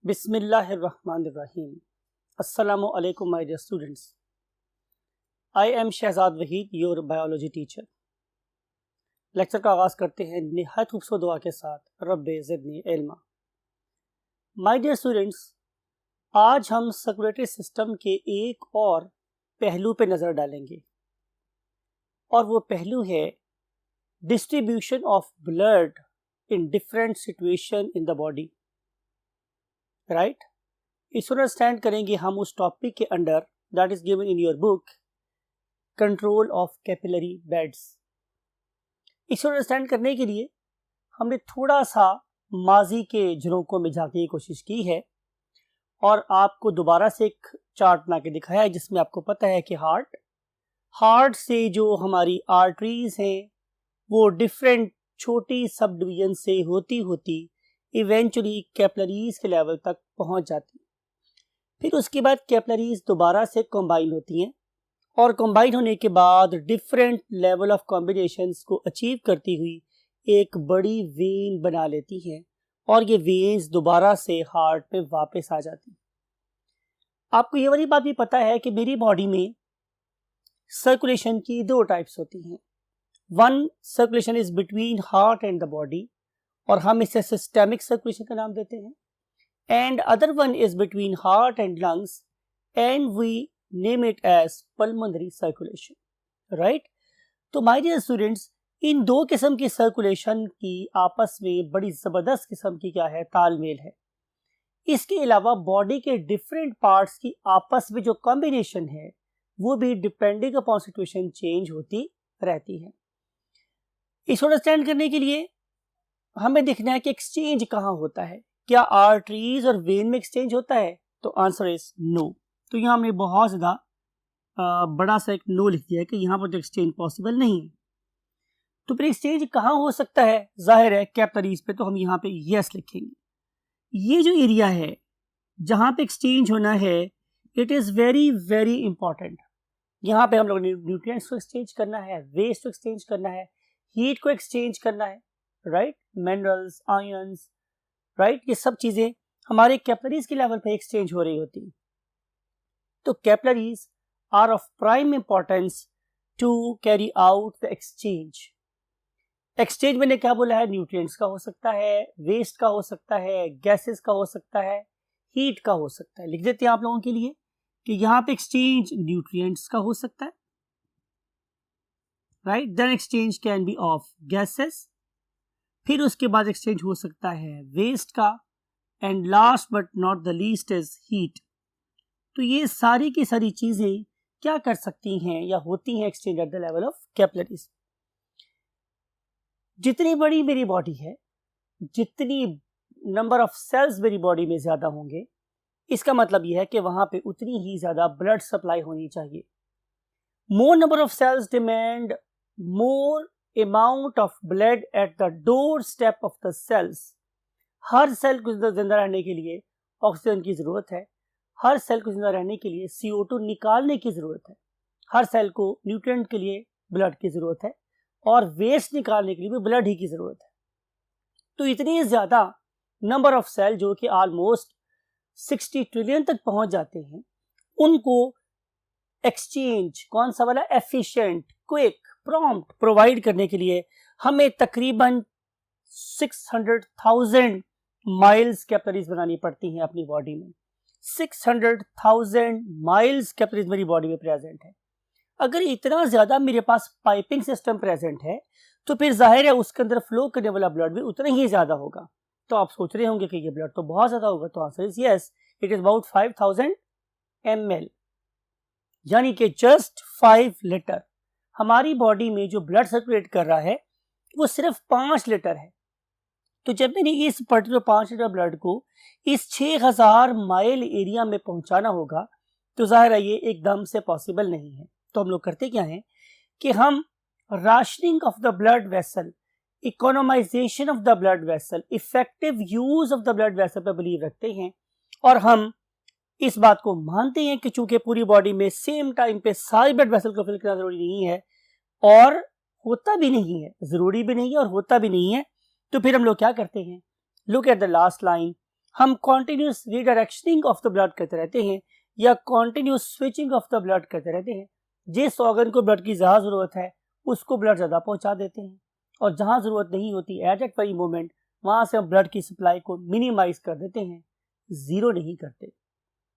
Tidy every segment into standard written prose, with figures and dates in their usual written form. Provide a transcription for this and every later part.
बिस्मिल्लाहिर्रहमानिर्रहीम। अस्सलामु अलैकुम my dear students. I am Shahzad Waheed, your biology teacher. Lecture का आगाज़ करते हैं निहायत खूबसूरत दुआ के साथ, रब्बे ज़िदनी इल्मा। माय डियर स्टूडेंट्स, आज हम सर्कुलेटरी सिस्टम के एक और पहलू पे नज़र डालेंगे और वो पहलू है distribution of blood in different situation in the body. Right, इसको अंडरस्टैंड करेंगे हम उस टॉपिक के under that is given in your book, control of capillary beds. इसको अंडरस्टैंड करने के लिए हमने थोड़ा सा माजी के झरोकों में झांकने की कोशिश की है और आपको दोबारा से एक चार्ट बना के दिखाया है जिसमें आपको पता है कि हार्ट से जो हमारी आर्टरीज हैं वो डिफरेंट छोटी सब डिवीजन से होती होती इवेंचुअली कैपिलरीज के लेवल तक पहुंच जाती। फिर उसके बाद कैपिलरीज दोबारा से कंबाइन होती हैं और कंबाइन होने के बाद डिफरेंट लेवल ऑफ कॉम्बिनेशंस को अचीव करती हुई एक बड़ी वेन बना लेती हैं और ये वेन्स दोबारा से हार्ट में वापस आ जाती। आपको ये वाली बात भी पता है कि मेरी बॉडी में सर्कुलेशन की दो टाइप्स होती हैं। One circulation is between heart and the body और हम इसे सिस्टेमिक सर्कुलेशन का नाम देते हैं, and other one is between heart and lungs and we name it as pulmonary circulation. Right, तो माय डियर स्टूडेंट्स, इन दो किस्म की सर्कुलेशन की आपस में बड़ी जबरदस्त किस्म की क्या है, तालमेल है। इसके अलावा बॉडी के डिफरेंट पार्ट्स की आपस में जो कॉम्बिनेशन है वो भी डिपेंडिंग अपॉन सिचुएशन चेंज होती रहती है। इसको अंडरस्टैंड करने के लिए हमें देखना है कि एक्सचेंज कहाँ होता है। क्या आर्टरीज और वेन में एक्सचेंज होता है? तो आंसर इज नो। तो यहाँ हमने बहुत ज़्यादा बड़ा सा एक नो लिख दिया है कि यहाँ पर तो एक्सचेंज पॉसिबल नहीं है। तो फिर एक्सचेंज कहाँ हो सकता है? जाहिर है कैपिलरीज पे, तो हम यहाँ पे यस लिखेंगे। ये जो एरिया है जहाँ पे एक्सचेंज होना है, it is very very important. यहाँ पे हम लोग न्यूट्रिएंट्स को एक्सचेंज करना है, वेस्ट को एक्सचेंज करना है, हीट को एक्सचेंज करना है, राइट, मिनरल्स, आयंस, राइट, ये सब चीजें हमारे कैपिलरीज के लेवल पे एक्सचेंज हो रही होती। तो capillaries are of prime importance to carry out the exchange. Exchange मैंने क्या बोला है? न्यूट्रिएंट्स का हो सकता है, वेस्ट का हो सकता है, गैसेस का हो सकता है, हीट का हो सकता है। लिख देते हैं आप लोगों के लिए कि यहाँ पे एक्सचेंज न्यूट्रिएंट्स का हो सकता है, right, then exchange can be of gases, फिर उसके बाद एक्सचेंज हो सकता है वेस्ट का, and last but not the least is heat. तो ये सारी की सारी चीजें क्या कर सकती हैं या होती हैं exchange at the level of capillaries. जितनी बड़ी मेरी बॉडी है, जितनी नंबर ऑफ सेल्स मेरी बॉडी में ज्यादा होंगे, इसका मतलब यह है कि वहां पे उतनी ही ज्यादा ब्लड सप्लाई होनी चाहिए। More number of cells demand more amount of blood at the doorstep of the cells। हर सेल को जिंदा रहने के लिए ऑक्सीजन की जरूरत है, हर सेल को जिंदा रहने के लिए CO2 निकालने की जरूरत है, हर सेल को न्यूट्रिएंट के लिए ब्लड की जरूरत है और वेस्ट निकालने के लिए भी ब्लड ही की जरूरत है। तो इतनी ज्यादा नंबर ऑफ सेल जो कि ऑलमोस्ट 60 ट्रिलियन तक पहुंच जाते हैं, उनको एक्सचेंज कौन सा वाला, एफिशिएंट, क्विक, प्रॉम्प्ट प्रोवाइड करने के लिए हमें तकरीबन 600,000 माइल्स कैपिलरीज बनानी पड़ती हैं अपनी बॉडी में। 600,000 माइल्स कैपिलरीज मेरी बॉडी में प्रेजेंट है। अगर इतना ज्यादा मेरे पास पाइपिंग सिस्टम प्रेजेंट है तो फिर जाहिर है उसके अंदर फ्लो करने वाला ब्लड भी उतना ही ज्यादा होगा। तो आप सोच रहे होंगे कि ये ब्लड तो बहुत ज्यादा होगा, तो answer is yes, it is about 5000 ml, यानी कि जस्ट 5 लीटर। हमारी बॉडी में जो ब्लड सर्कुलेट कर रहा है वो सिर्फ 5 लीटर है। तो जब मैंने इस पर्टिकुलर 5 लीटर ब्लड को इस 6000 माइल एरिया में पहुंचाना होगा तो जाहिर है ये एकदम से पॉसिबल नहीं है। तो हम लोग करते क्या है कि हम rationing of the blood vessel, economization of the blood vessel, effective use of the blood vessel पर बिलीव रखते हैं और हम इस बात को मानते हैं कि चूंकि पूरी बॉडी में सेम टाइम पे सारी ब्लड वेसल को फिल करना जरूरी नहीं है और होता भी नहीं है, जरूरी भी नहीं है और होता भी नहीं है, तो फिर हम लोग क्या करते हैं, look at the last line, हम कॉन्टिन्यूस रीडायरेक्शनिंग ऑफ द ब्लड करते रहते हैं या continuous switching off the blood करते रहते हैं। जिस ऑर्गन को ब्लड की ज़्यादा ज़रूरत है उसको ब्लड ज़्यादा पहुंचा देते हैं, और जहां ज़रूरत नहीं होती एट दैट वेरी मोमेंट वहां से हम ब्लड की सप्लाई को मिनिमाइज कर देते हैं, ज़ीरो नहीं करते।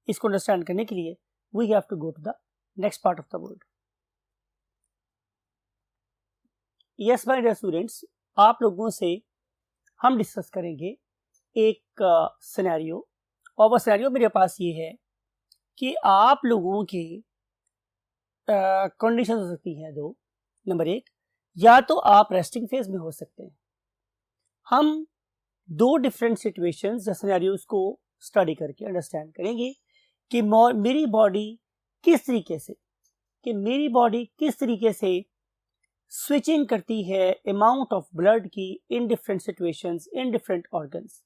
इसको अंडरस्टैंड करने के लिए we have to go to the next part of the word. Yes my dear students, आप लोगों से हम डिस्कस करेंगे एक सिनेरियो, और वो सिनेरियो मेरे पास ये है कि आप लोगों की कंडीशन हो सकती हैं दो। नंबर एक, या तो आप रेस्टिंग फेज में हो सकते हैं। हम दो डिफरेंट सिचुएशंस या सिनेरियोज को स्टडी करके अंडरस्टैंड करेंगे कि मेरी बॉडी किस तरीके से स्विचिंग करती है अमाउंट ऑफ ब्लड की in different situations in different organs.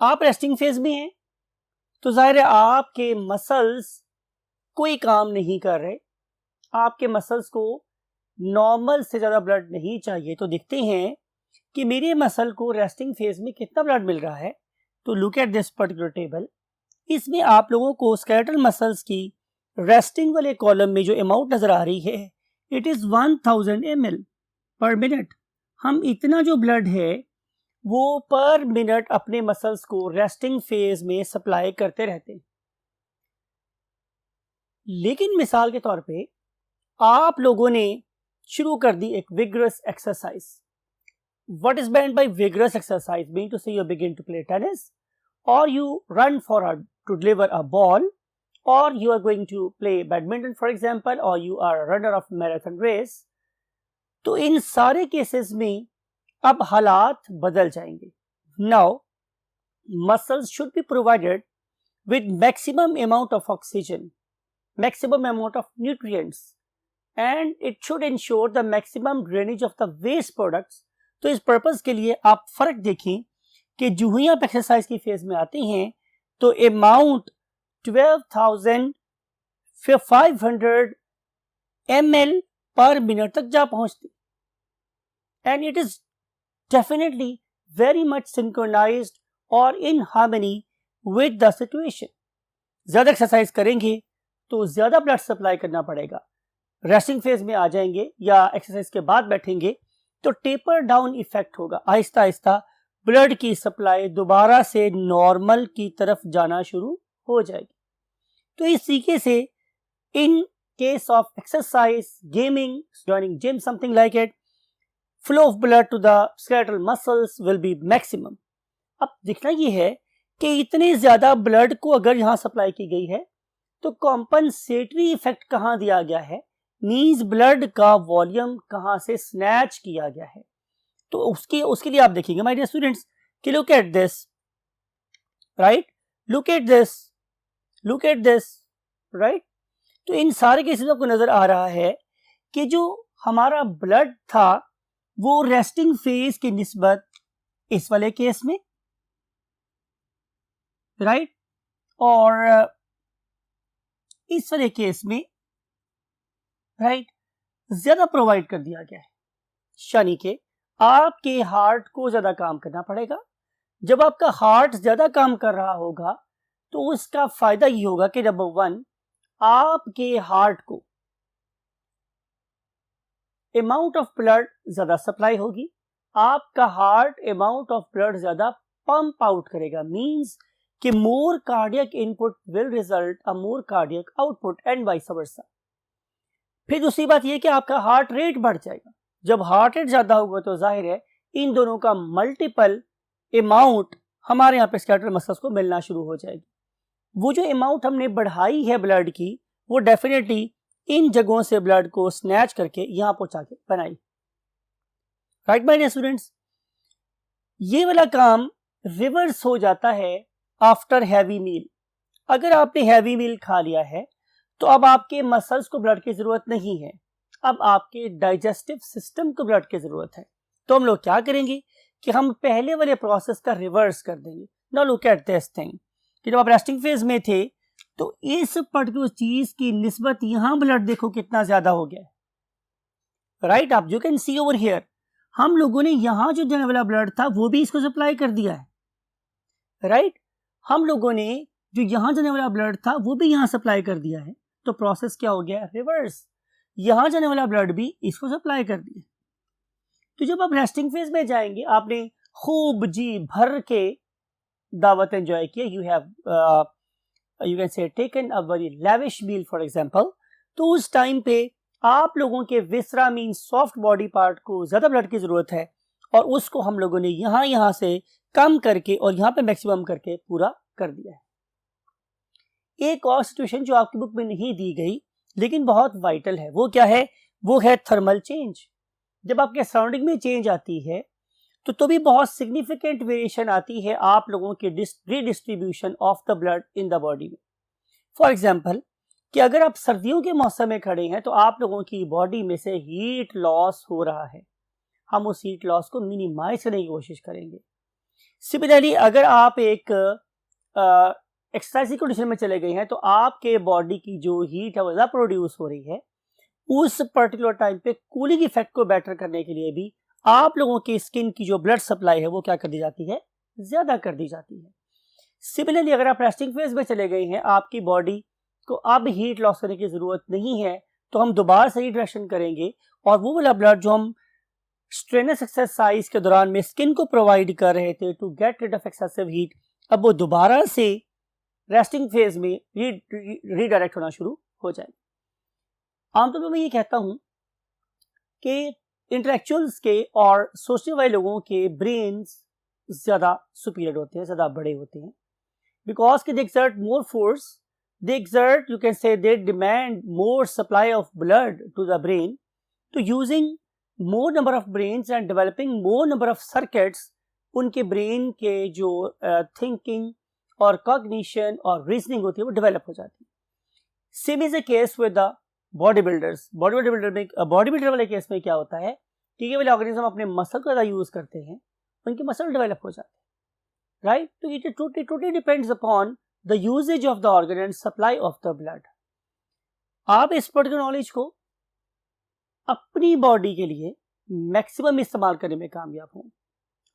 आप रेस्टिंग फेज में हैं तो जाहिर है आपके मसल्स कोई काम नहीं कर रहे, आपके मसल्स को नॉर्मल से ज़्यादा ब्लड नहीं चाहिए। तो देखते हैं कि मेरे मसल को रेस्टिंग फेज में कितना ब्लड मिल रहा है। तो look at this particular table. इसमें आप लोगों को स्केलेटल मसल्स की रेस्टिंग वाले कॉलम में जो अमाउंट नजर आ रही है इट इज़ 1000 ml पर मिनट। हम इतना जो ब्लड है वो पर मिनट अपने मसल्स को रेस्टिंग फेज में सप्लाई करते रहते हैं। लेकिन मिसाल के तौर पे आप लोगों ने शुरू कर दी एक vigorous exercise. What is meant by vigorous exercise? Mean to say you begin to play tennis, or you run to deliver a ball, or you are going to play badminton for example, or you are a runner of marathon race। तो इन सारे cases में अब हालात बदल जाएंगे। Now muscles should be provided with maximum amount of oxygen, maximum amount of nutrients, and it should ensure the maximum drainage of the waste products। तो इस purpose के लिए आप फर्क देखें कि जो ही आप एक्सरसाइज की फेज में आते हैं तो अमाउंट 12,500 ml पर मिनट तक जा पहुंचती, and it is definitely very much synchronized और in harmony with the situation. ज्यादा एक्सरसाइज करेंगे तो ज्यादा ब्लड सप्लाई करना पड़ेगा। रेस्टिंग फेज में आ जाएंगे या एक्सरसाइज के बाद बैठेंगे तो टेपर डाउन इफेक्ट होगा, आहिस्ता आहिस्ता ब्लड की सप्लाई दोबारा से नॉर्मल की तरफ जाना शुरू हो जाएगी। तो इस तरीके से in case of exercise, gaming, joining gym, something like it, flow of blood to the skeletal muscles will be maximum. अब देखना ये है कि इतने ज्यादा ब्लड को अगर यहाँ सप्लाई की गई है तो कॉम्पनसेटरी इफेक्ट कहाँ दिया गया है, मींस ब्लड का वॉल्यूम कहां से स्नैच किया गया है। तो उसके लिए आप देखेंगे माय डियर स्टूडेंट्स कि look at this, right, look at this, right. तो इन सारे केसेस में आपको नजर आ रहा है कि जो हमारा ब्लड था वो रेस्टिंग फेज की निस्बत इस वाले केस में, राइट, और इस वाले केस में, राइट, ज्यादा प्रोवाइड कर दिया गया है। यानी कि आपके हार्ट को ज्यादा काम करना पड़ेगा। जब आपका हार्ट ज्यादा काम कर रहा होगा तो उसका फायदा ये होगा कि नंबर वन, आपके हार्ट को अमाउंट ऑफ ब्लड ज्यादा सप्लाई होगी, आपका हार्ट अमाउंट ऑफ ब्लड ज्यादा पंप आउट करेगा, मींस कि more cardiac input will result a more cardiac output and vice versa. फिर दूसरी बात यह कि आपका हार्ट रेट बढ़ जाएगा। जब हार्ट रेट ज्यादा होगा तो जाहिर है इन दोनों का मल्टीपल अमाउंट हमारे यहाँ पे स्केलेटल मसल्स को मिलना शुरू हो जाएगी। वो जो अमाउंट हमने बढ़ाई है ब्लड की वो डेफिनेटली इन जगहों से ब्लड को स्नैच करके यहाँ पहुंचा के बनाई। राइट माय डियर स्टूडेंट्स, ये वाला काम रिवर्स हो जाता है आफ्टर हैवी मील। अगर आपने हैवी मील खा लिया है तो अब आपके मसल्स को ब्लड की जरूरत नहीं है, अब आपके डाइजेस्टिव सिस्टम को ब्लड की जरूरत है। तो हम लोग क्या करेंगे कि हम पहले वाले प्रोसेस का रिवर्स कर देंगे। Now look at this thing कि जब आप रेस्टिंग फेज में थे तो इस पर्टिकुलर चीज की निस्बत यहां ब्लड देखो कितना ज्यादा हो गया है, राइट। आप you can see over here हम लोगों ने यहां जो देने वाला ब्लड था वो भी इसको सप्लाई कर दिया है, राइट। हम लोगों ने जो यहाँ जाने वाला ब्लड था वो भी यहाँ सप्लाई कर दिया है, तो प्रोसेस क्या हो गया, रिवर्स। यहाँ जाने वाला ब्लड भी इसको सप्लाई कर दिया। तो जब आप रेस्टिंग फेज में जाएंगे, आपने खूब जी भर के दावत एंजॉय किया, you can say taken a very lavish meal for example, तो उस टाइम पे आप लोगों के viscera mean soft body part को ज्यादा ब्लड की जरूरत है, और उसको हम लोगों ने यहाँ से कम करके और यहाँ पे मैक्सिमम करके पूरा कर दिया है। एक और सिचुएशन जो आपकी बुक में नहीं दी गई लेकिन बहुत वाइटल है, वो क्या है, वो है थर्मल चेंज। जब आपके सराउंडिंग में चेंज आती है तो भी बहुत सिग्निफिकेंट वेरिएशन आती है आप लोगों के redistribution of the blood in the body में। फॉर एग्जाम्पल कि अगर आप सर्दियों के मौसम में खड़े हैं तो आप लोगों की बॉडी में से हीट लॉस हो रहा है, हम उस हीट लॉस को मिनिमाइज करने की कोशिश करेंगे। सिमिलरली अगर आप एक एक्सरसाइज कंडीशन में चले गए हैं तो आपके बॉडी की जो हीट है वो ज्यादा प्रोड्यूस हो रही है, उस पर्टिकुलर टाइम पे कूलिंग इफेक्ट को बेटर करने के लिए भी आप लोगों की स्किन की जो ब्लड सप्लाई है वो क्या कर दी जाती है, ज्यादा कर दी जाती है। सिमिलरली अगर आप रेस्टिंग फेज में चले गए हैं, आपकी बॉडी को अब हीट लॉस करने की जरूरत नहीं है, तो हम दोबारा से रीडायरेक्शन करेंगे और वो वाला ब्लड जो हम स्ट्रेनस एक्सरसाइज के दौरान में स्किन को प्रोवाइड कर रहे थे to get rid of excessive heat, अब वो दोबारा से रेस्टिंग फेज में रीडायरेक्ट होना शुरू हो जाए। आमतौर पर मैं ये कहता हूं कि इंटेलेक्चुअल्स के और सोचने वाले लोगों के ब्रेन्स ज्यादा सुपीरियर होते हैं, ज्यादा बड़े होते हैं, because they exert more force, they exert, you can say they demand more supply of blood to the brain, तो using more number of brains and developing more number of circuits, उनके brain के जो thinking और cognition और reasoning होती है वो develop हो जाती है। Same is a case with the body builders. Body builder वाले केस में क्या होता है कि ये वाले ऑर्गेनिज्म अपने मसल को ज़्यादा यूज करते हैं, उनके मसल डेवलप हो जाते हैं, राइट। तो it totally depends upon the usages of the organ and supply of the blood. आप इस पर्टिकुलर नॉलेज को अपनी बॉडी के लिए मैक्सिमम इस्तेमाल करने में कामयाब हों।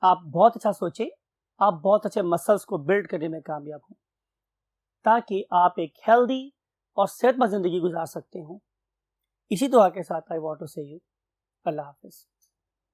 आप बहुत अच्छा सोचें, आप बहुत अच्छे मसल्स को बिल्ड करने में कामयाब हों, ताकि आप एक हेल्दी और सेहतमंद जिंदगी गुजार सकते हो। इसी दुआ के साथ आई वांट टू से यू अल्लाह हाफिज।